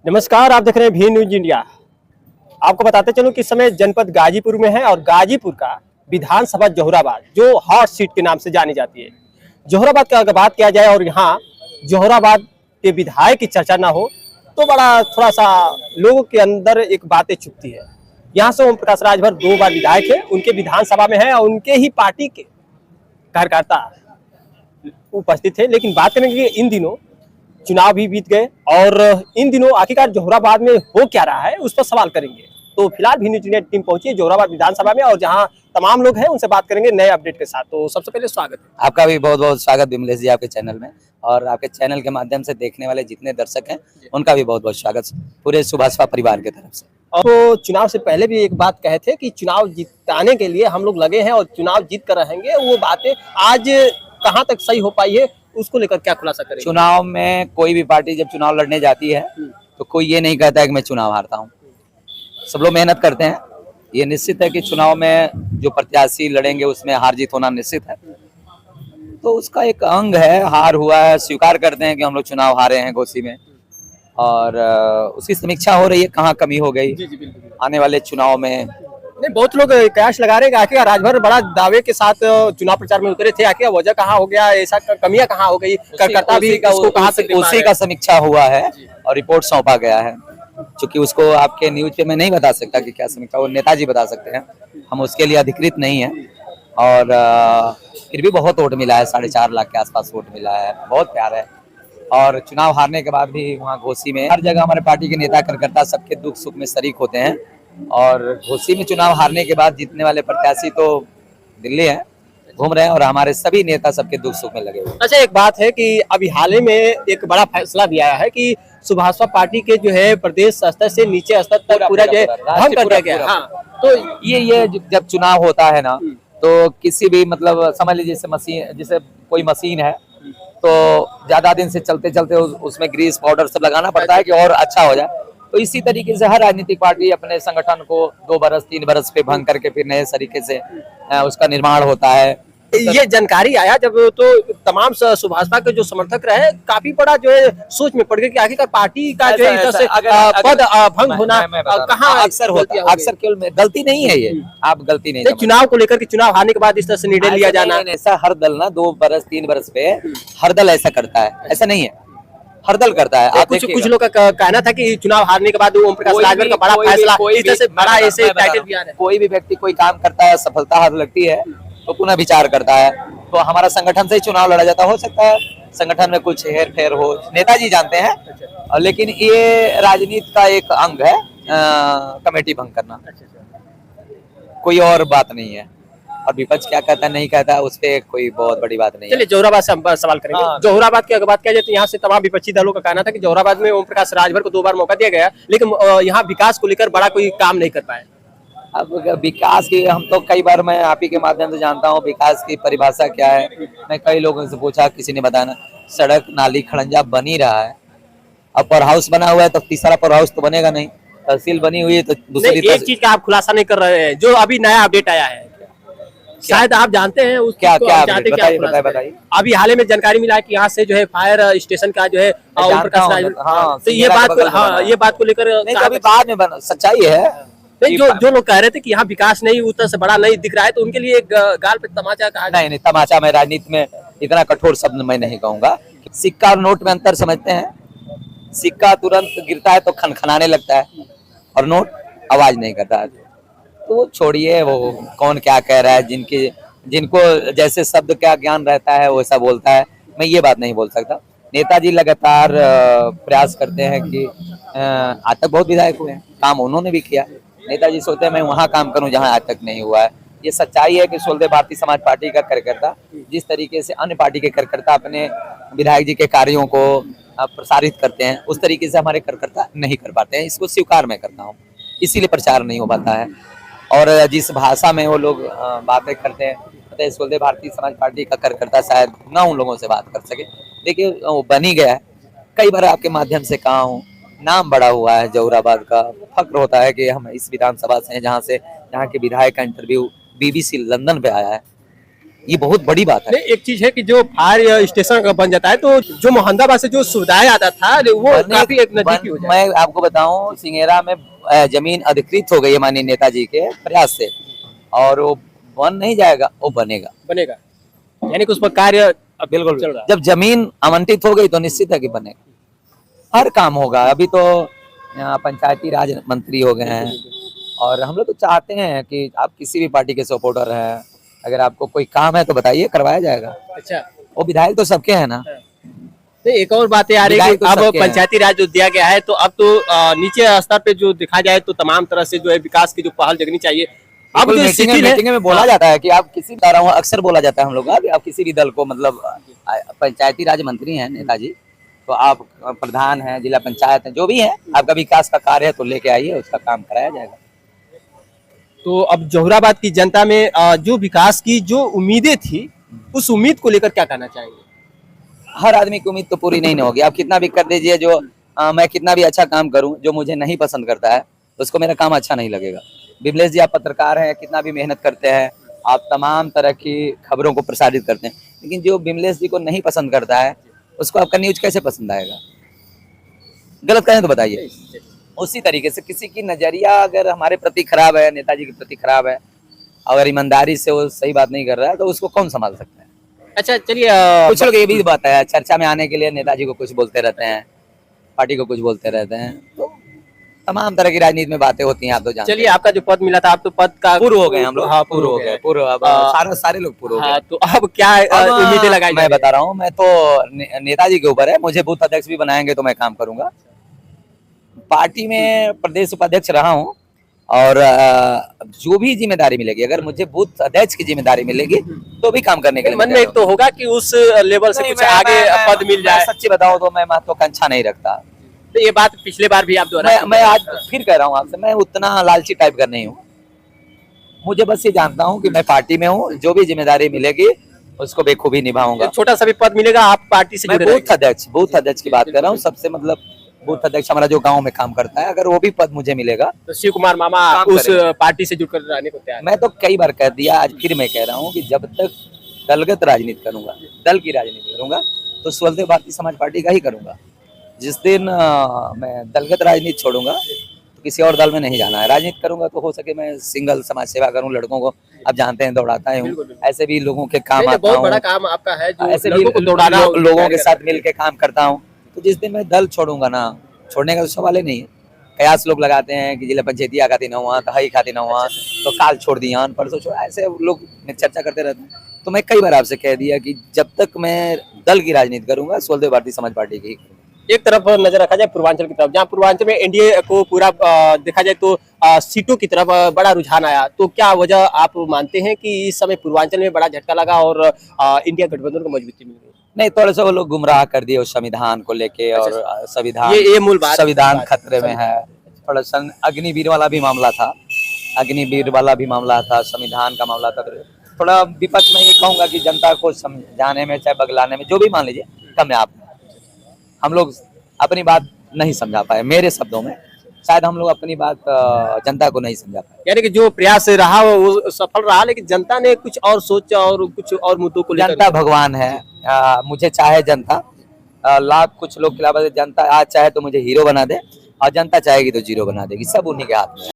नमस्कार, आप देख रहे हैं भी न्यूज इंडिया। आपको बताते चलूं कि इस समय जनपद गाजीपुर में है और गाजीपुर का विधानसभा जोहराबाद जो हॉट सीट के नाम से जानी जाती है। जोहराबाद की अगर बात किया जाए और यहाँ जोहराबाद के विधायक की चर्चा ना हो तो बड़ा थोड़ा सा लोगों के अंदर एक बातें चुभती है। यहाँ से ओम प्रकाश राजभर 2 बार विधायक है, उनके विधानसभा में है और उनके ही पार्टी के कार्यकर्ता उपस्थित है। लेकिन बात करेंगे इन दिनों चुनाव भी बीत गए और इन दिनों आखिरकार जोहराबाद में हो क्या रहा है उस पर सवाल करेंगे। तो फिलहाल भी न्यूज इंडिया टीम पहुंची है जोहराबाद विधानसभा में और जहां तमाम लोग हैं उनसे बात करेंगे नए अपडेट के साथ। तो सबसे पहले स्वागत है आपका भी बहुत बहुत स्वागत विमलेश जी आपके चैनल में, और आपके चैनल के माध्यम से देखने वाले जितने दर्शक हैं उनका भी बहुत बहुत स्वागत पूरे सुभाषपा परिवार की तरफ से। और तो चुनाव से पहले भी एक बात कहे थे कि चुनाव जिताने के लिए हम लोग लगे हैं और चुनाव जीत कर रहेंगे। वो बातें आज कहाँ तक सही हो पाई है उसको लेकर क्या खुलासा करेंगे? चुनाव में कोई भी पार्टी जब चुनाव लड़ने जाती है तो कोई ये नहीं कहता है कि मैं चुनाव हारता हूँ। सब लोग मेहनत करते हैं। ये निश्चित है कि चुनाव में जो प्रत्याशी लड़ेंगे उसमें हार जीत होना निश्चित है, तो उसका एक अंग है। हार हुआ है, स्वीकार करते हैं कि हम लोग चुनाव हारे हैं घोसी में, और उसकी समीक्षा हो रही है कहाँ कमी हो गई आने वाले चुनाव में। नहीं, बहुत लोग कयास लगा रहे हैं आखिर राजभर बड़ा दावे के साथ चुनाव प्रचार में उतरे थे, आखिर वजह कहाँ हो गया, ऐसा कमियां कहाँ हो गई, कार्यकर्ता भी उसको कहाँ तक उसी का समीक्षा हुआ है और रिपोर्ट सौंपा गया है। क्योंकि उसको आपके न्यूज पे मैं नहीं बता सकता कि क्या समीक्षा, वो नेताजी बता सकते हैं, हम उसके लिए अधिकृत नहीं है। और फिर भी बहुत वोट मिला है, 4.5 लाख के आसपास वोट मिला है, बहुत प्यार है। और चुनाव हारने के बाद भी वहाँ घोसी में हर जगह हमारे पार्टी के नेता कार्यकर्ता सबके दुख सुख में शरीक होते हैं, और घोसी में चुनाव हारने के बाद जीतने वाले प्रत्याशी तो दिल्ली है, घूम रहे हैं, और हमारे सभी नेता सबके दुख सुख में लगे हुए। अच्छा, एक बात है कि अभी हाल ही में एक बड़ा फैसला भी आया है कि सुभाषपा पार्टी के जो है प्रदेश स्तर से नीचे स्तर तक पूरा जो है भंग कर दिया गया। हाँ, तो ये जब चुनाव होता है ना तो किसी भी मतलब समझ लीजिए जैसे कोई मशीन है तो ज्यादा दिन से चलते चलते उसमें ग्रीस पाउडर सब लगाना पड़ता है कि और अच्छा हो जाए। तो इसी तरीके से हर राजनीतिक पार्टी अपने संगठन को 2 बरस 3 बरस पे भंग करके फिर नए तरीके से उसका निर्माण होता है। ये जानकारी आया जब तो तमाम सुभाषपा के जो समर्थक रहे काफी बड़ा जो है सोच में पड़ गए कि आखिरकार पार्टी का जो है पद भंग होना कहाँ अक्सर होता है। अक्सर केवल गलती नहीं है ये, आप गलती नहीं चुनाव को लेकर के चुनाव हारने के बाद इस तरह से निर्णय लिया जाना। ऐसा हर दल ना 2 बरस 3 बरस पे हर दल ऐसा करता है, ऐसा नहीं है, हर दल करता है। कुछ लोग का कहना था कि चुनाव हारने के बाद ओम प्रकाश राजभर का बड़ा फैसला इस तरह से बड़ा ऐसे टाइटल भी आ रहा है। कोई भी व्यक्ति कोई काम करता है, सफलता हाथ लगती है तो पुनः विचार करता है। तो हमारा संगठन से ही चुनाव लड़ा जाता, हो सकता है संगठन में कुछ हेर फेर हो, नेताजी जानते हैं, लेकिन ये राजनीति का एक अंग है कमेटी भंग करना, कोई और बात नहीं है। और विपक्ष क्या कहता है नहीं कहता है उस पर कोई बहुत बड़ी बात नहीं है। चलिए जोहराबाद से हम सवाल करेंगे। जोहराबाद की अगर बात किया जाए तो यहाँ से तमाम विपक्षी दलों का कहना था कि जोहराबाद में ओम प्रकाश राजभर को 2 बार मौका दिया गया, लेकिन यहाँ विकास को लेकर बड़ा कोई काम नहीं कर पाए। अब विकास की हम तो कई बार मैं आप ही के माध्यम से जानता हूँ विकास की परिभाषा क्या है। मैं कई लोगों से पूछा, किसी ने बताया सड़क नाली खड़ंजा बन ही रहा है। अब पावर हाउस बना हुआ है तो तीसरा पावर हाउस तो बनेगा नहीं, तहसील बनी हुई है तो दूसरी। एक चीज का आप खुलासा नहीं कर रहे हैं जो अभी नया अपडेट आया है, शायद आप जानते हैं उस क्या बताइए। अभी हाल ही में जानकारी मिला है कि यहाँ से जो है फायर स्टेशन का जो है ओम प्रकाश राजभर, तो ये बात को लेकर अभी बाद में सच्चाई है। जो लोग कह रहे थे कि यहाँ विकास नहीं उतना से बड़ा नहीं दिख रहा है तो उनके लिए गाल पे तमाचा कहा। नहीं, तमाचा मैं राजनीति में इतना कठोर शब्द मैं नहीं कहूंगा। सिक्का और नोट में अंतर समझते हैं। सिक्का तुरंत गिरता है तो खनखनाने लगता है और नोट आवाज नहीं करता है। तो छोड़िए वो कौन क्या कह रहा है, जिनको जैसे शब्द का ज्ञान रहता है वैसा बोलता है, मैं ये बात नहीं बोल सकता। नेताजी लगातार प्रयास करते हैं कि आज तक बहुत विधायक हुए हैं, काम उन्होंने भी किया। नेताजी सोचते हैं मैं वहाँ काम करूं जहां आज तक नहीं हुआ है। ये सच्चाई है कि सोलदे भारतीय समाज पार्टी का कार्यकर्ता जिस तरीके से अन्य पार्टी के कार्यकर्ता अपने विधायक जी के कार्यों को प्रसारित करते हैं उस तरीके से हमारे कार्यकर्ता नहीं कर पाते हैं। इसको स्वीकार मैं करता हूँ, इसीलिए प्रचार नहीं हो पाता है। और जिस भाषा में वो लोग बातें करते हैं सोलदे भारतीय समाज पार्टी का कार्यकर्ता शायद ना उन लोगों से बात कर सके, लेकिन वो बन ही गया है। कई बार आपके माध्यम से कहा हूँ, नाम बड़ा हुआ है जोहराबाद का। फक्र होता है कि हम इस विधानसभा से हैं जहाँ के विधायक का इंटरव्यू BBC लंदन पे आया है। ये बहुत बड़ी बात है। नहीं, एक चीज है कि जो फायर स्टेशन का बन जाता है तो जो मोहम्मदाबाद से जो सुविधाएं आता था वो काफी एक नजदीकी हो जाए। मैं आपको बताऊं, सिंघेरा में जमीन अधिकृत हो गई है माननीय नेताजी के प्रयास से, और वो बन नहीं जाएगा, वो बनेगा। बनेगा, यानी कि उस पर कार्य बिल्कुल चल रहा है। जब जमीन आवंटित हो गई तो निश्चित है कि बनेगा, हर काम होगा। अभी तो पंचायती राज मंत्री हो गए हैं, और हम लोग तो चाहते हैं कि आप किसी भी पार्टी के सपोर्टर हैं, अगर आपको कोई काम है तो बताइए, करवाया जाएगा। अच्छा, वो विधायक तो सबके हैं ना। तो एक और बात आ रही है विधायक कि तो अब सबके हैं। पंचायती राज जो दिया गया है तो अब तो नीचे स्तर पे जो देखा जाए तो तमाम तरह से जो है विकास की जो पहल जगनी चाहिए। अब बिल्कुल, जो मीटिंग स्थिति है, मीटिंग में बोला जाता है कि आप किसी बता रहा हूँ, अक्सर बोला जाता है हम लोग का, कि आप किसी भी दल को, मतलब पंचायती राज मंत्री हैं नेताजी, तो आप प्रधान हैं, जिला पंचायत है, जो भी है, आपका विकास का कार्य है तो लेके आइए, उसका काम कराया जाएगा। तो अब जोहराबाद की जनता में जो विकास की जो उम्मीदें थी उस उम्मीद को लेकर क्या कहना चाहेंगे? हर आदमी की उम्मीद तो पूरी नहीं ना होगी। आप कितना भी कर दीजिए, जो मैं कितना भी अच्छा काम करूं, जो मुझे नहीं पसंद करता है उसको मेरा काम अच्छा नहीं लगेगा। बिमलेश जी, आप पत्रकार हैं, कितना भी मेहनत करते हैं, आप तमाम तरह की खबरों को प्रसारित करते हैं, लेकिन जो बिमलेश जी को नहीं पसंद करता है उसको आपका न्यूज कैसे पसंद आएगा? गलत कहें तो बताइए। उसी तरीके से किसी की नजरिया अगर हमारे प्रति खराब है, नेताजी के प्रति खराब है, अगर ईमानदारी से वो सही बात नहीं कर रहा है, तो उसको कौन संभाल सकता है? अच्छा, चलिए कुछ लोग ये भी बात है, चर्चा में आने के लिए नेताजी को कुछ बोलते रहते हैं, पार्टी को कुछ बोलते रहते हैं, तो तमाम तरह की राजनीति में बातें होती हैं, आप तो जानते चलिए, हैं। आपका जो पद मिला था आप तो पद का पूर्व हो गए हम लोग। हाँ, पूर्व हो गए, पूर्व। अब सारे लोग पूर्व हो हाँ, गए। तो अब क्या अब उम्मीदें लगाई मैं बता रहा हूँ, मैं तो नेताजी के ऊपर है, मुझे बूथ अध्यक्ष भी बनाएंगे तो मैं काम करूंगा। पार्टी में प्रदेश उपाध्यक्ष रहा हूँ, और जो भी जिम्मेदारी मिलेगी, अगर मुझे बूथ अध्यक्ष की जिम्मेदारी मिलेगी तो भी काम करने के लिए मन में एक तो होगा कि उस लेवल से नहीं, कुछ आगे पद मिल जाए। सच्ची बताऊं तो मैं महत्वाकांक्षा नहीं रखता। तो ये बात पिछले बार भी आप दोहरा मैं आज फिर कह रहा हूँ आपसे, मैं उतना लालची टाइप का नहीं हूँ। मुझे बस ये जानता हूँ कि मैं पार्टी में हूँ, जो भी जिम्मेदारी मिलेगी उसको बेखूबी निभाऊंगा। छोटा सा भी पद मिलेगा, आप पार्टी से मैं जुड़े बूथ अध्यक्ष की बात कर रहा हूँ, सबसे मतलब बूथ अध्यक्ष हमारा जो गांव में काम करता है, अगर वो भी पद मुझे मिलेगा तो शिव कुमार मामा काम उस करेंगे। पार्टी से जुड़कर रहने को तैयार। मैं तो कई बार कह दिया, आज फिर मैं कह रहा हूँ कि जब तक दलगत राजनीति करूंगा, दल की राजनीति करूंगा, तो स्वदेव भारतीय समाज पार्टी का ही करूंगा। जिस दिन मैं दलगत राजनीति छोड़ूंगा तो किसी और दल में नहीं जाना है। राजनीति करूंगा तो हो सके मैं सिंगल समाज सेवा करूं, लड़कों को आप जानते हैं दौड़ाता हूँ, ऐसे भी लोगों के काम आता बहुत बड़ा हूँ, काम आपका है, जो ऐसे भी लड़कों को दौड़ाना लोगों के साथ मिल के काम करता हूँ। तो जिस दिन मैं दल छोड़ूंगा ना, छोड़ने का तो सवाल ही नहीं है। कयास लोग लगाते हैं कि जिला पंचायती खाती न हुआ, तो हई खाती न हुआ, तो काल छोड़ दिया, परसों छोड़, ऐसे लोग चर्चा करते रहते हैं। तो मैं कई बार आपसे कह दिया कि जब तक मैं दल की राजनीति करूंगा, स्वदेव भारतीय समाज पार्टी की। एक तरफ नजर रखा जाए पूर्वांचल की तरफ, जहाँ पूर्वांचल में एनडीए को पूरा देखा जाए तो सीटों की तरफ बड़ा रुझान आया, तो क्या वजह आप मानते हैं कि इस समय पूर्वांचल में बड़ा झटका लगा और इंडिया गठबंधन को मजबूती मिल गई? नहीं, थोड़ा सा वो लोग गुमराह कर दिए उस संविधान को लेके, और संविधान ये मूल बात, संविधान खतरे में है। थोड़ा सा अग्निवीर वाला भी मामला था, अग्निवीर वाला भी मामला था, संविधान का मामला था। थोड़ा विपक्ष में ये कहूंगा कि जनता को समझाने में, चाहे बगलाने में, जो भी मान लीजिए, कम है। आप हम लोग अपनी बात नहीं समझा पाए, मेरे शब्दों में शायद हम लोग अपनी बात जनता को नहीं समझा पाए। यानी कि जो प्रयास रहा वो सफल रहा, लेकिन जनता ने कुछ और सोचा और कुछ और मुद्दों को लेकर। जनता भगवान है, मुझे चाहे जनता लाख कुछ लोग खिलाफ, जनता आज चाहे तो मुझे हीरो बना दे, और जनता चाहेगी तो जीरो बना देगी, सब उन्हीं के हाथ में है।